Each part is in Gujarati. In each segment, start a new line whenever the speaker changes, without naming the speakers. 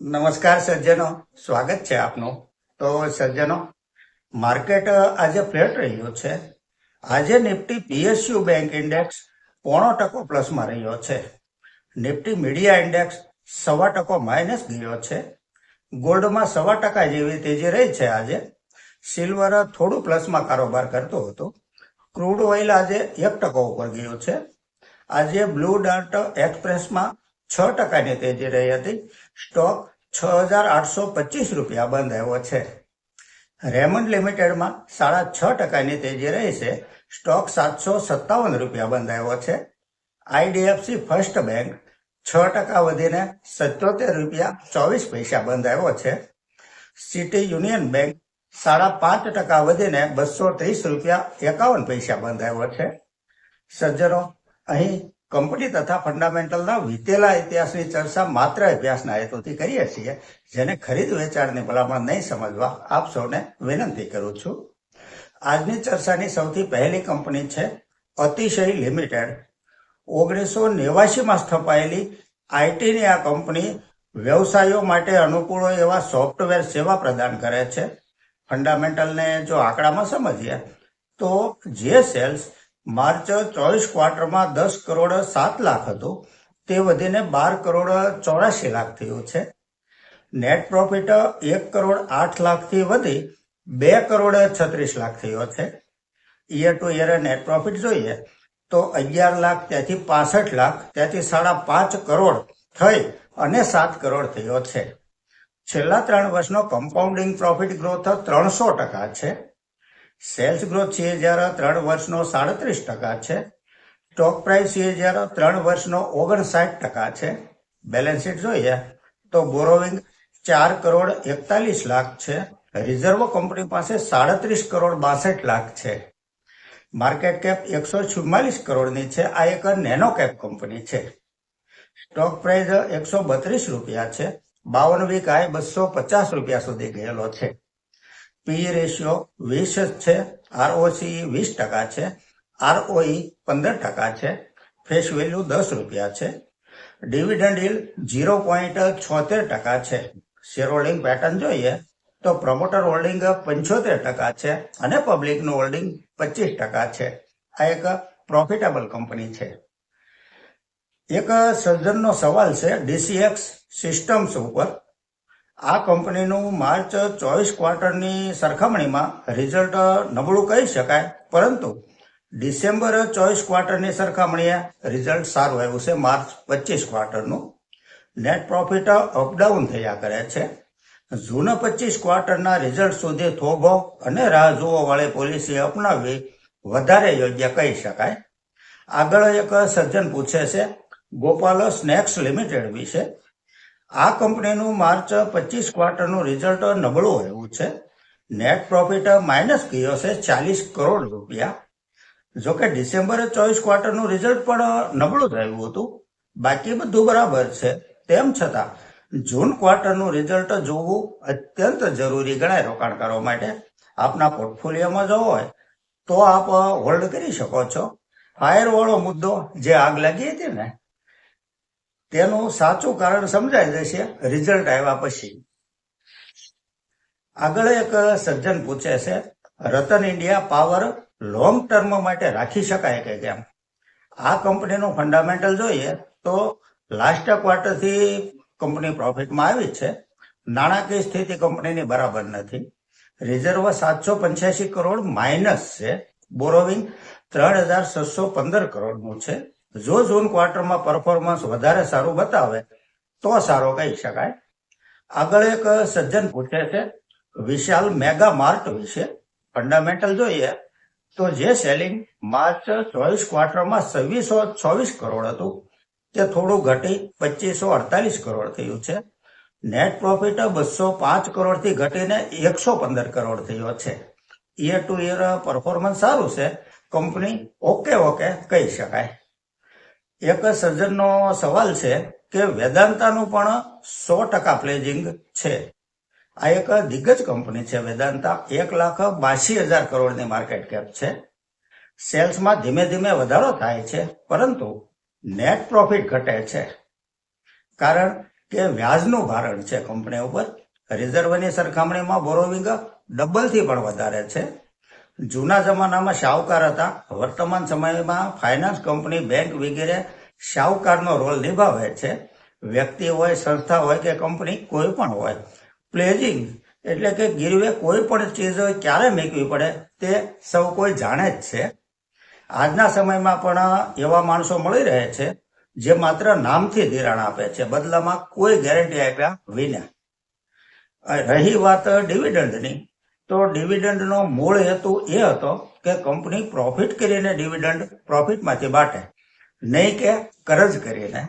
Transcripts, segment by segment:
નમસ્કાર સજ્જનો, સ્વાગત છે આપનું. તો સજ્જનો, માર્કેટ આજે ફ્લેટ રહ્યું છે. આજે નિફ્ટી પીએસયુ બેંક ઇન્ડેક્સ 0.5% પ્લસમાં રહ્યો છે. નિફ્ટી મીડિયા ઇન્ડેક્સ 1.25% માઇનસ ગયો છે. ગોલ્ડમાં 1.25% જેવી તેજી રહી છે આજે. સિલ્વર થોડું પ્લસમાં કારોબાર કરતું હતું. ક્રૂડ ઓઇલ આજે 1% ઉપર ગયું છે. આજે બ્લુ ડાર્ટ એક્સપ્રેસમાં 6%ની તેજી રહી હતી. સ્ટોક 6,825 રૂપિયા બંધ આવ્યો છે. રેમન્ડ લિમિટેડમાં 6.5%ની તેજી રહી છે. સ્ટોક 757 રૂપિયા બંધ આવ્યો છે. આઈડીએફસી ફર્સ્ટ બેંક 6% વધીને 77 રૂપિયા 24 પૈસા બંધ આવ્યો છે. સિટી યુનિયન બેંક 5.5% વધીને 230 રૂપિયા 51 પૈસા બંધ આવ્યો છે. સજ્જનો, અહીં કંપની તથા ફંડામેન્ટલના વીતેલા ઇતિહાસની ચર્ચા માત્ર અભ્યાસના હેતુથી કરીએ છીએ, જેને ખરીદ વેચાણની ભલામણ નહીં સમજવા આપ સૌને વિનંતી કરું છું. આજની ચર્ચાની સૌથી પહેલી કંપની છે અતિશય લિમિટેડ. 1989માં સ્થપાયેલી આઈટીની આ કંપની વ્યવસાયો માટે અનુકૂળ એવા સોફ્ટવેર સેવા પ્રદાન કરે છે. ફંડામેન્ટલને જો આંકડામાં સમજીએ તો જે સેલ્સ માર્ચ 24 ક્વાર્ટરમાં 10 કરોડ 7 લાખ હતું, તે વધીને 12 કરોડ 84 લાખ થયું છે. નેટ પ્રોફિટ 1 કરોડ 8 લાખથી વધી 2 કરોડ 36 લાખ થયો છે. Year to year net profit જોઈએ તો 11 લાખ, ત્યાંથી 65 લાખ, ત્યાંથી 5.5 કરોડ થઈ અને 7 કરોડ થયો છે. છેલ્લા 3 વર્ષનો કમ્પાઉન્ડિંગ પ્રોફિટ ગ્રોથ 300% છે. સેલ્સ ગ્રોથ CAGR 3 વર્ષનો 37% છે. સ્ટોક પ્રાઇસ CAGR 3 વર્ષનો 59% છે. બેલેન્સ શીટ જોઈએ તો બોરોવિંગ 4 કરોડ 41 લાખ છે. રિઝર્વ કંપની પાસે 37 કરોડ 62 લાખ છે. માર્કેટ કેપ 144 કરોડની છે. આ એક નેનો કેપ કંપની છે. સ્ટોક પ્રાઇસ 132 રૂપિયા છે. 52 વીક હાઈ 250 રૂપિયા સુધી ગયેલો છે. પી રેશિયો 20 છે. ROCE 20% છે. ROE 15% છે. ફેસ વેલ્યુ 10 રૂપિયા છે. ડિવિડન્ડ yield 0.76% છે. શેર હોલ્ડિંગ પેટર્ન જોઈએ તો પ્રમોટર હોલ્ડિંગ 75% છે અને પબ્લિકનું હોલ્ડિંગ 25% છે. આ એક પ્રોફિટેબલ કંપની છે. એક સજ્જનનો સવાલ છે DCX સિસ્ટમ્સ ઉપર. આ કંપનીનું માર્ચ 24 ક્વાર્ટરની સરખામણીમાં રિઝલ્ટ નબળું કહી શકાય, પરંતુ ડિસેમ્બર 24 ક્વાર્ટરની સરખામણીએ રિઝલ્ટ સારું આવ્યું છે. માર્ચ 25 ક્વાર્ટરનું નેટ પ્રોફિટ અપડાઉન થયા કરે છે. જૂન 25 ક્વાર્ટરના રિઝલ્ટ સુધી થોભો અને રાહ જોવો વાળી પોલિસી અપનાવવી વધારે યોગ્ય કહી શકાય. આગળ એક સજ્જન પૂછે છે ગોપાલ સ્નેક્સ લિમિટેડ વિશે. આ કંપનીનું માર્ચ 25 ક્વાર્ટરનું રિઝલ્ટ નબળું આવ્યું છે. નેટ પ્રોફિટ માઇનસ ગયો છે 40 કરોડ રૂપિયા. જોકે ડિસેમ્બર 24 ક્વાર્ટરનું રિઝલ્ટ પણ નબળું જ આવ્યું હતું. બાકી બધું બરાબર છે. તેમ છતાં જૂન ક્વાર્ટરનું રિઝલ્ટ જોવું અત્યંત જરૂરી ગણાય રોકાણકારો માટે. આપના પોર્ટફોલિયોમાં જો હોય તો આપ હોલ્ડ કરી શકો છો. ફાયરવાળો મુદ્દો જે આગ લાગી હતી ને, તેનું સાચું કારણ સમજાઈ જશે રિઝલ્ટ આવ્યા પછી. આગળ એક સજ્જન પૂછે છે Ratan India power long term માટે રાખી શકાય કે કેમ. આ કંપનીનું ફંડામેન્ટલ જોઈએ તો લાસ્ટ ક્વાર્ટરથી કંપની પ્રોફિટમાં આવી છે. નાણાકીય સ્થિતિ કંપનીની બરાબર નથી. રિઝર્વ 785 કરોડ માઇનસ છે. બોરોવિંગ 3,615 કરોડનું છે. જો જૂન ક્વાર્ટરમાં પરફોર્મન્સ વધારે સારું બતાવે તો સારો કહી શકાય. આગળ એક સજ્જન પૂછે છે વિશાલ મેગા માર્ટ વિશે. ફંડામેન્ટલ જોઈએ તો જે સેલિંગ માર્ચ 24 ક્વાર્ટરમાં 2626 કરોડ હતું, તે થોડું ઘટી 2548 કરોડ થયું છે. નેટ પ્રોફિટ 205 કરોડથી ઘટીને 115 કરોડ થયો છે. યર ટુ યર પરફોર્મન્સ સારું છે. કંપની ઓકે કહી શકાય. એક સજ્જનનો સવાલ છે કે વેદાંતાનું પણ 100% પ્લેજિંગ છે. આ એક દિગ્ગજ કંપની છે વેદાંતા. 1,82,000 કરોડની માર્કેટ કેપ છે. સેલ્સમાં ધીમે ધીમે વધારો થાય છે, પરંતુ નેટ પ્રોફિટ ઘટે છે. કારણ કે વ્યાજનું ભારણ છે કંપની ઉપર. રિઝર્વની સરખામણીમાં બોરોવિંગ ડબલથી પણ વધારે છે. જૂના જમાનામાં શાહુકાર હતા, વર્તમાન સમયમાં ફાઇનાન્સ કંપની, બેંક વગેરે શાહુકારનો રોલ નિભાવે છે. વ્યક્તિ હોય, સંસ્થા હોય કે કંપની કોઈ પણ હોય. પ્લેજિંગ એટલે કે ગીરવે કોઈ પણ ચીજ ક્યારે મૂકવી પડે તે સૌ કોઈ જાણે જ છે. આજના સમયમાં પણ એવા માણસો મળી રહે છે જે માત્ર નામથી ધિરાણ આપે છે, બદલામાં કોઈ ગેરંટી આપ્યા વિના. રહી વાત ડિવિડન્ડની, તો ડિવિડન્ડનો મૂળ હેતુ એ હતો કે કંપની પ્રોફિટ કરીને ડિવિડન્ડ પ્રોફિટમાંથી બાટે, નહીં કે કરજ કરીને.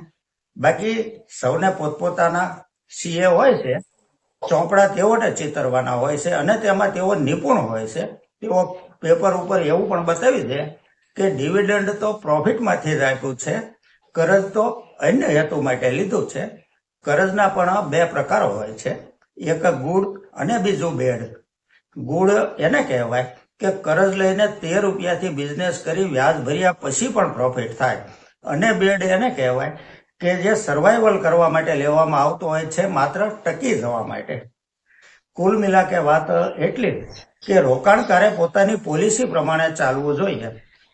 બાકી સૌને પોતપોતાના સીએ હોય છે, ચોપડા તેઓને ચિતરવાના હોય છે અને તેમાં તેઓ નિપુણ હોય છે. તેઓ પેપર ઉપર એવું પણ બતાવી દે કે ડિવિડન્ડ તો પ્રોફિટમાંથી જ આપ્યું છે, કરજ તો અન્ય હેતુ માટે લીધું છે. કરજના પણ બે પ્રકારો હોય છે, એક ગુડ અને બીજું બેડ. ગુડ એને કહેવાય કે કરજ લઈને 13 રૂપિયાથી બિઝનેસ કરી વ્યાજ ભર્યા પછી પણ પ્રોફિટ થાય, અને બેડ એને કહેવાય કે જે સર્વાઈવલ કરવા માટે લેવામાં આવતો હોય છે, માત્ર ટકી જવા માટે. કુલ મિલાકે વાત એટલી કે રોકાણકારે પોતાની પોલિસી પ્રમાણે ચાલવું જોઈએ.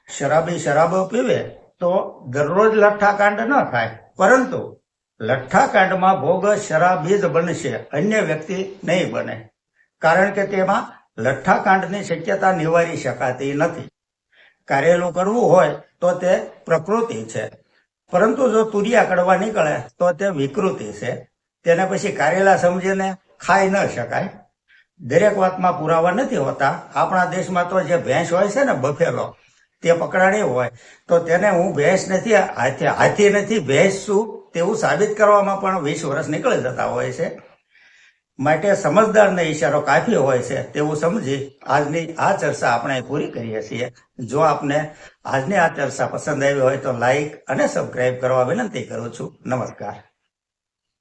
શરાબી શરાબ પીવે તો દરરોજ લઠ્ઠાકાંડ ન થાય, પરંતુ લઠ્ઠાકાંડમાં ભોગ શરાબી જ બનશે, અન્ય વ્યક્તિ નહીં બને. કારણ કે તેમાં લઠ્ઠાકાંડની શક્યતા નિવારી શકાતી નથી. કારેલું કરવું હોય તો તે પ્રકૃતિ છે, પરંતુ જો તુરિયા કડવા નીકળે તો તે વિકૃતિ છે. તેને પછી કારેલા સમજીને ખાઈ ન શકાય. દરેક વાતમાં પુરાવા નથી હોતા. આપણા દેશમાં તો જે ભેંસ હોય છે ને, બફેલો, તે પકડાણી હોય તો તેને હું ભેંસ નથી, હાથી નથી, ભેંસ છું તેવું સાબિત કરવામાં પણ 20 વર્ષ નીકળી જતા હોય છે. માટે સમજદારને ઈશારો કાફી હોય છે તેવું સમજી આજની આ ચર્ચા આપણે પૂરી કરીએ છીએ. જો આપને આજની આ ચર્ચા પસંદ આવી હોય તો લાઈક અને સબસ્ક્રાઇબ કરવા વિનંતી કરું છું. નમસ્કાર.